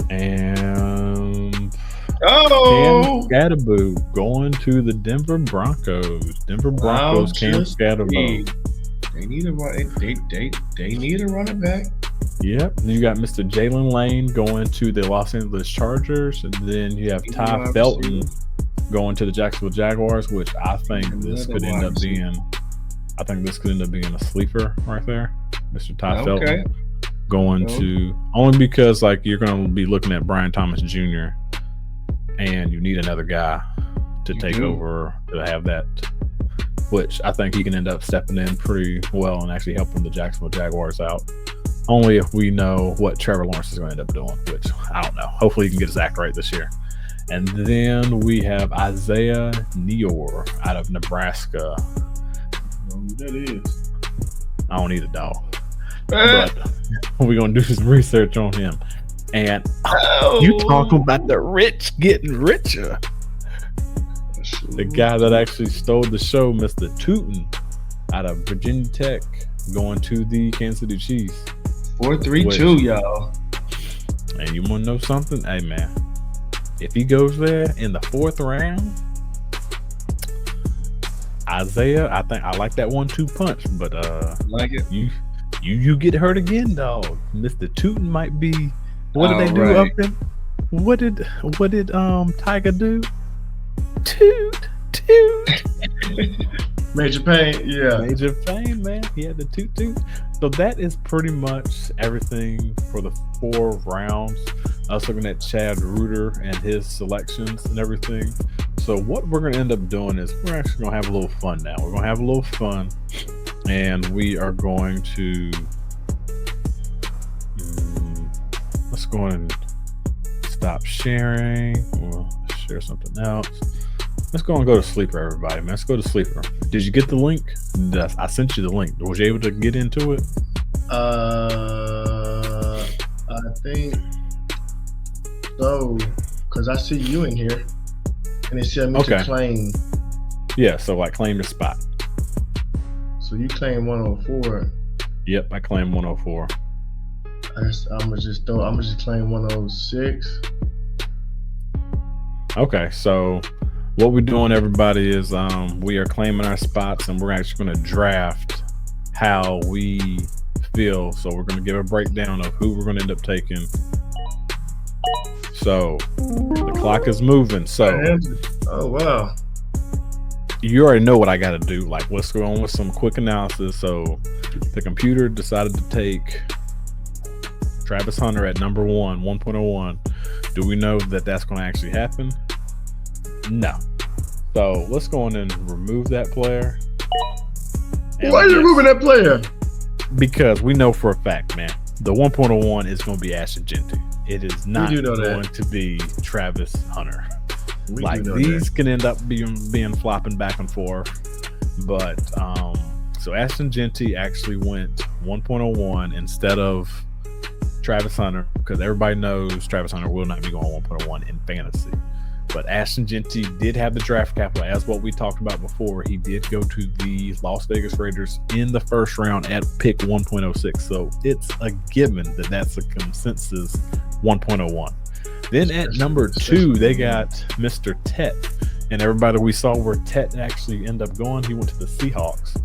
And Cam Skattebo going to the Denver Broncos. Cam Skattebo. They need a running back. Yep. Then you got Mr. Jalen Lane going to the Los Angeles Chargers, and then you have Ty Felton going to the Jacksonville Jaguars, which I think this could end up being a sleeper right there. Mr. Ty Felton. Going to only because you're going to be looking at Brian Thomas Jr. and you need another guy to take over to have that which I think he can end up stepping in pretty well and actually helping the Jacksonville Jaguars out. Only if we know what Trevor Lawrence is going to end up doing, which I don't know. Hopefully he can get his act right this year. And then we have Isaiah Neyor out of Nebraska. I don't know who that is. I don't need a dog. But we're going to do some research on him. And you talking about the rich getting richer. The guy that actually stole the show, Mr. Tootin, out of Virginia Tech, going to the Kansas City Chiefs. 4-3-2, y'all. And you want to know something? Hey, man. If he goes there in the 4th round, Isaiah, I think I like that 1-2 punch, but like it. You get hurt again, dog. Mr. Tootin might be. What did they do right. up in? What did Tiger do? Toot. Major Pain, yeah. Major Pain, man. He had the toot. So that is pretty much everything for the 4 rounds. I was looking at Chad Reuter and his selections and everything. So what we're going to end up doing is we're actually going to have a little fun now. We're going to have a little fun, and we are going to let's go ahead and stop sharing. We'll share something else. Let's go and go to Sleeper, everybody, man. Let's go to Sleeper. Did you get the link? I sent you the link. Was you able to get into it? I think so, because I see you in here, and it said me to claim. Yeah, so like claim your spot. So you claim 104. Yep, I claim 104. I'm gonna just claim 106. Okay, so what we're doing, everybody, is we are claiming our spots, and we're actually going to draft how we feel. So we're going to give a breakdown of who we're going to end up taking. So the clock is moving. So oh wow, you already know what I got to do. Like, let's go on with some quick analysis. So the computer decided to take Travis Hunter at number 1.01. Do we know that that's going to actually happen? No. So let's go on and remove that player. And why are you removing that player? Because we know for a fact, man, the 1.01 is going to be Ashton Jeanty. It is not going to be Travis Hunter. These can end up being flopping back and forth. But so Ashton Jeanty actually went 1.01 instead of Travis Hunter, because everybody knows Travis Hunter will not be going 1.01 in fantasy. But Ashton Jeanty did have the draft capital, as what we talked about before. He did go to the Las Vegas Raiders in the 1st round at pick 1.06. So it's a given that that's a consensus 1.01. Then at number 2, they got Mr. Tet. And everybody, we saw where Tet actually ended up going. He went to the Seahawks.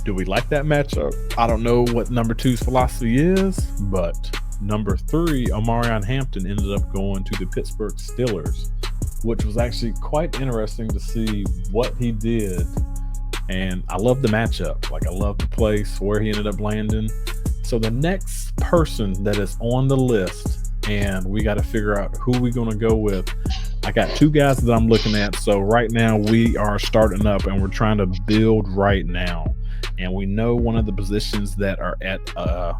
Do we like that matchup? I don't know what number 2's philosophy is, but number 3, Omarion Hampton, ended up going to the Pittsburgh Steelers, which was actually quite interesting to see what he did. And I love the matchup. Like, I love the place where he ended up landing. So the next person that is on the list, and we got to figure out who we're going to go with. I got 2 guys that I'm looking at. So right now we are starting up and we're trying to build right now. And we know one of the positions that are at a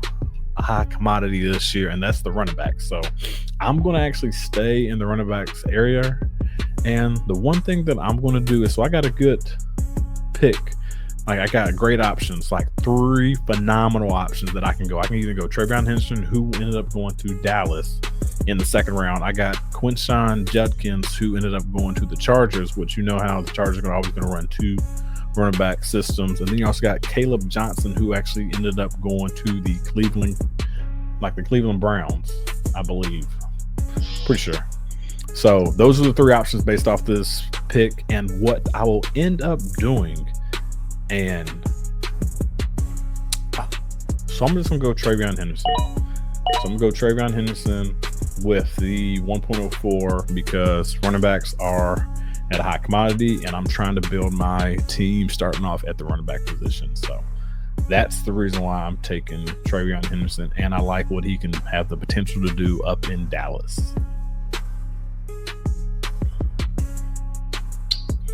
high commodity this year, and that's the running back. So I'm going to actually stay in the running backs area. And the one thing that I'm going to do is, so I got a good pick. Like, I got great options, like 3 phenomenal options that I can go. I can either go TreVeyon Henderson, who ended up going to Dallas in the 2nd round. I got Quinshon Judkins, who ended up going to the Chargers, which you know how the Chargers are always going to run 2 running back systems. And then you also got Caleb Johnson, who actually ended up going to the Cleveland Browns, I believe. Pretty sure. So those are the 3 options based off this pick and what I will end up doing. And so I'm just going to go TreVeyon Henderson. So I'm going to go TreVeyon Henderson with the 1.04 because running backs are at a high commodity, and I'm trying to build my team starting off at the running back position. So that's the reason why I'm taking TreVeyon Henderson, and I like what he can have the potential to do up in Dallas.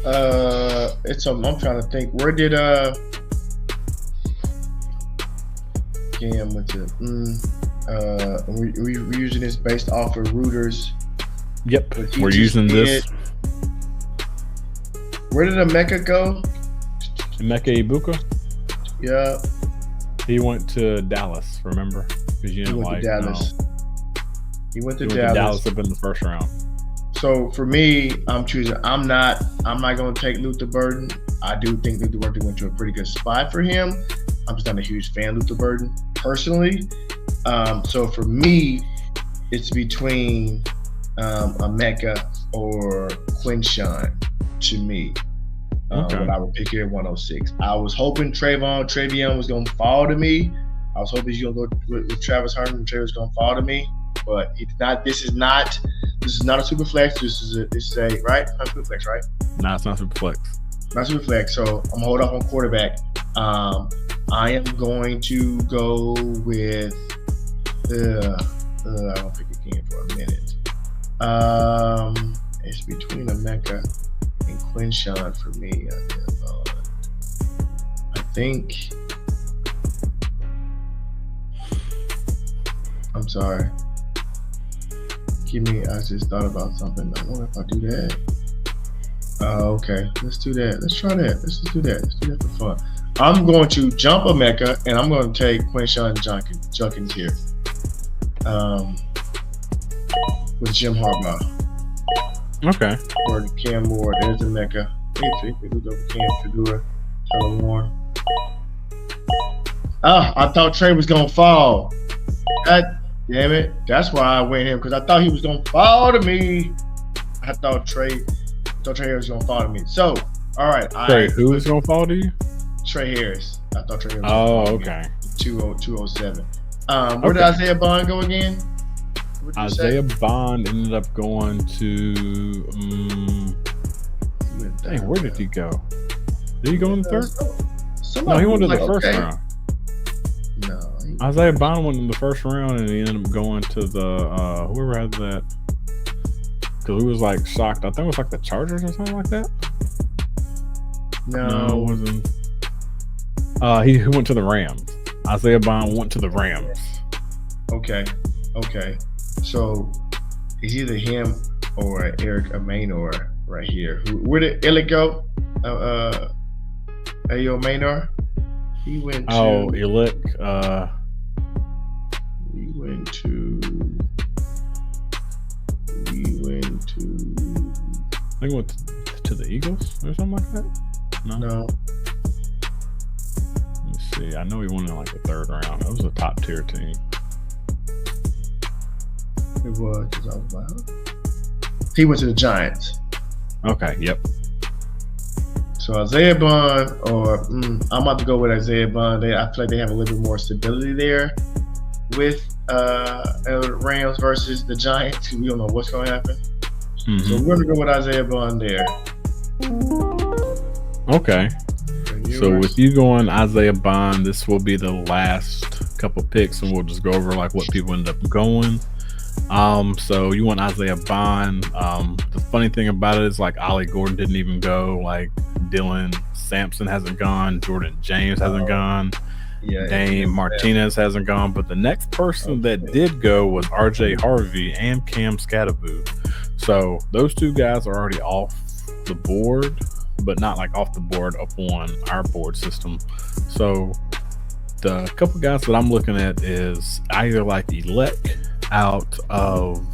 I'm trying to think. Where did Cam went to? We're using this based off of rooters. Yep, we're using this. Where did Emeka go? Emeka Ibuka? Yeah. He went to Dallas, remember? Because you didn't like Dallas. He went to Dallas up in the first round. So for me, I'm choosing. I'm not going to take Luther Burden. I do think Luther Burden went to a pretty good spot for him. I'm just not a huge fan of Luther Burden personally. So for me, it's between Emeka or Quinshon to me. Okay. But I would pick here at 106. I was hoping TreVeyon was going to fall to me. I was hoping he was going to go with Travis Herndon and Trey was going to fall to me. But he did not. This is not a super flex. This is a right? Not super flex, right? No, it's not super flex. Not super flex. So I'm gonna hold off on quarterback. I am going to go with I don't pick again for a minute. It's between Emeka and Quinshon for me. I think. I'm sorry. I just thought about something. I wonder if I do that. Okay. Let's do that. Let's try that. Let's just do that. Let's do that for fun. I'm going to jump Emeka, and I'm going to take Quinshon Judkins here. With Jim Harbaugh. Okay. Or Cam Moore. There's Emeka. Cam, Shedeur, Taylor Warren. I thought Trey was going to fall. God damn it. That's why I went him, because I thought he was going to fall to me. I thought Trey Harris was going to fall to me. So, all right. Who was going to fall to you? Trey Harris. I thought Trey Harris was going to fall to me. 207. Where did Isaiah Bond go again? Isaiah Bond ended up going to. Dang, where did he go? Did he go in the third? No, he went to the first round. No. Isaiah Bond went in the first round, and he ended up going to the whoever had that. Because he was like shocked. I think it was like the Chargers or something like that. No, it wasn't. He went to the Rams. Isaiah Bond went to the Rams. Okay. So it's either him or Eric Maynor right here. Where did Elliott go? Ayo Maynor? He went to. Oh, Elliott. We went to. I think he went to the Eagles or something like that. No. Let me see. I know he went in like the third round. That was a top tier team. It was. He went to the Giants. Okay. Yep. So Isaiah Bond, or I'm about to go with Isaiah Bond. I feel like they have a little bit more stability there with Rams versus the Giants. We don't know what's going to happen. Mm-hmm. So we're going to go with Isaiah Bond there. Okay. So with you going Isaiah Bond, this will be the last couple picks, and we'll just go over like what people end up going. So you want Isaiah Bond. The funny thing about it is like Ollie Gordon didn't even go. Like Dylan Sampson hasn't gone. Jordan James hasn't gone. Dame Martinez hasn't gone. But the next person that did go was RJ Harvey and Cam Scatterboot. So those two guys are already off the board, but not like off the board up on our board system. So the couple guys that I'm looking at is either like Elect out of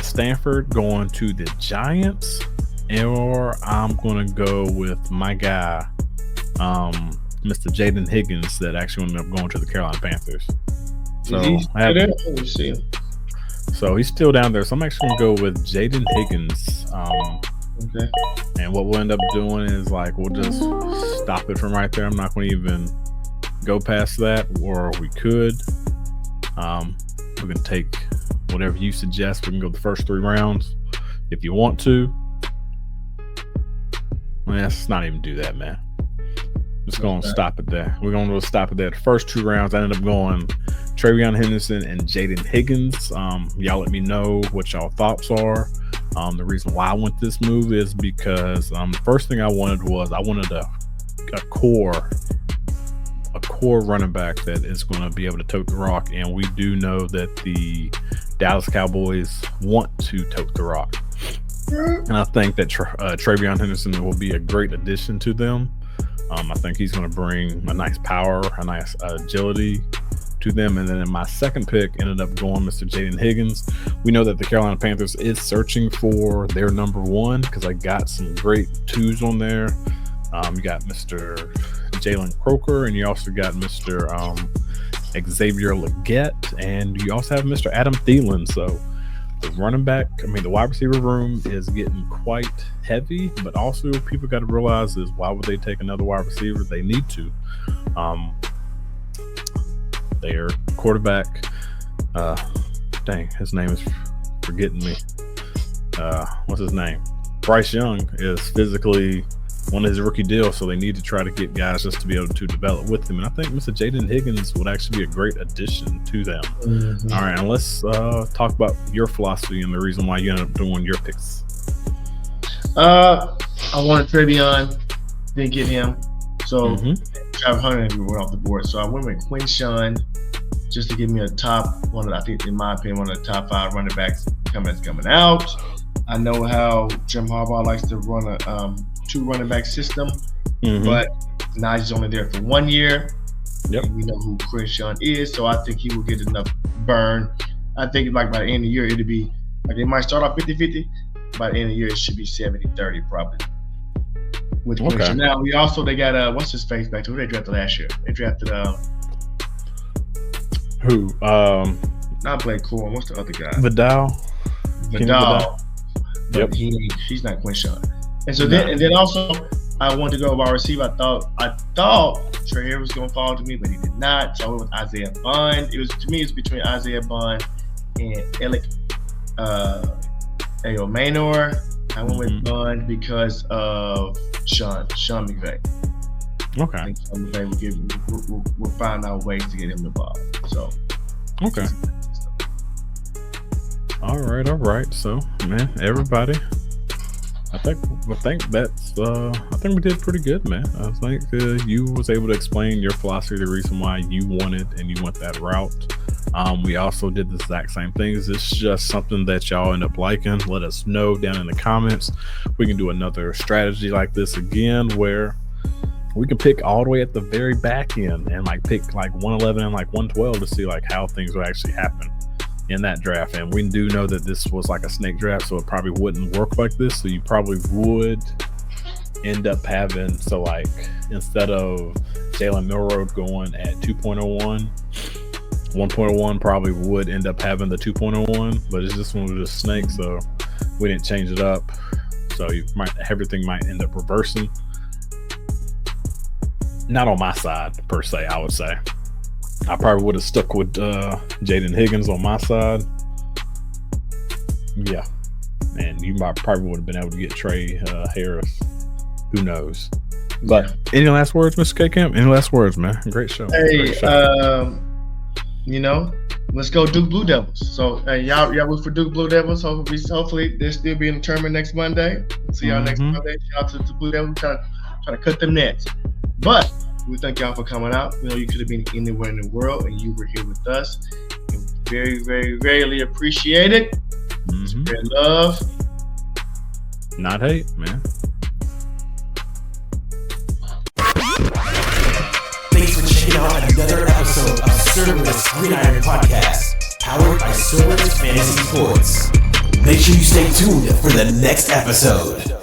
Stanford going to the Giants, or I'm going to go with my guy, Mr. Jaden Higgins, that actually ended up going to the Carolina Panthers. So he's still down there. So I'm actually going to go with Jaden Higgins. Okay. And what we'll end up doing is like we'll just stop it from right there. I'm not going to even go past that, or we could. We can take whatever you suggest. We can go the first 3 rounds if you want to. Let's not even do that, man. Just going to stop it there. We're going to stop it there. The first 2 rounds, I ended up going TreVeyon Henderson and Jaden Higgins. Y'all let me know what y'all thoughts are. The reason why I went this move is because the first thing I wanted a core running back that is going to be able to tote the rock, and we do know that the Dallas Cowboys want to tote the rock, and I think that TreVeyon Henderson will be a great addition to them. I think he's going to bring a nice power, a nice agility to them. And then in my second pick ended up going Mr. Jaden Higgins. We know that the Carolina Panthers is searching for their number one because I got some great twos on there. You got Mr. Jalen Croker, and you also got Mr. Xavier Legette, and you also have Mr. Adam Thielen. So the the wide receiver room is getting quite heavy, but also people got to realize is why would they take another wide receiver? They need to. Their quarterback, his name is forgetting me. What's his name? Bryce Young is physically on his rookie deal, so they need to try to get guys just to be able to develop with him. And I think Mr. Jaden Higgins would actually be a great addition to them. Mm-hmm. All right, and let's talk about your philosophy and the reason why you ended up doing your picks. I wanted TreVeyon, didn't get him, so Travis Hunter went off the board. So I went with Quinshon just to give me a top one. I think, in my opinion, one of the top 5 running backs coming out. I know how Jim Harbaugh likes to run a 2 running back system, but Najee's only there for 1 year. Yep. And we know who Quinshon is, so I think he will get enough burn. I think like by the end of the year, it'll be like, it might start off 50-50. By the end of the year, it should be 70-30 probably. With Quinshon. Now they got what's his face back to who they drafted last year? They drafted who? Not Blake Corum. What's the other guy? Vidal. But he's not Quinshon. And so then also I wanted to go wide receiver. I thought Trey was going to fall to me, but he did not. So I went with Isaiah Bond. It's between Isaiah Bond and Alec Manor. I went with Bond because of Sean McVay. Okay. I think Sean McVay will find out ways to get him the ball. So okay. All right. So, man, everybody, I think we did pretty good, man. I think you was able to explain your philosophy, the reason why you wanted and you went that route. We also did the exact same things. It's just something that y'all end up liking. Let us know down in the comments. We can do another strategy like this again, where we can pick all the way at the very back end and like pick like 111 and like 112 to see like how things will actually happen in that draft. And we do know that this was like a snake draft, so it probably wouldn't work like this. So you probably would end up having, so like instead of Jalen Milroe going at 2.01, 1.01 probably would end up having the 2.01, but it's just one of the snakes, so we didn't change it up. So everything might end up reversing. Not on my side per se, I would say. I probably would have stuck with Jaden Higgins on my side. Yeah. And you probably would have been able to get Trey Harris. Who knows? But any last words, Mr. K Camp? Any last words, man? Great show. Hey, Great show. Let's go Duke Blue Devils. So y'all root for Duke Blue Devils. Hopefully they'll still be in the tournament next Monday. See y'all next Monday. Shout out to the Blue Devils. Trying to cut them nets. But we thank y'all for coming out. You could have been anywhere in the world and you were here with us. And very, very, very appreciate it. Spread love. Not hate, man. Thanks for checking out another episode of Cerberus Gridiron Podcast, powered by Cerberus Fantasy Sports. Make sure you stay tuned for the next episode.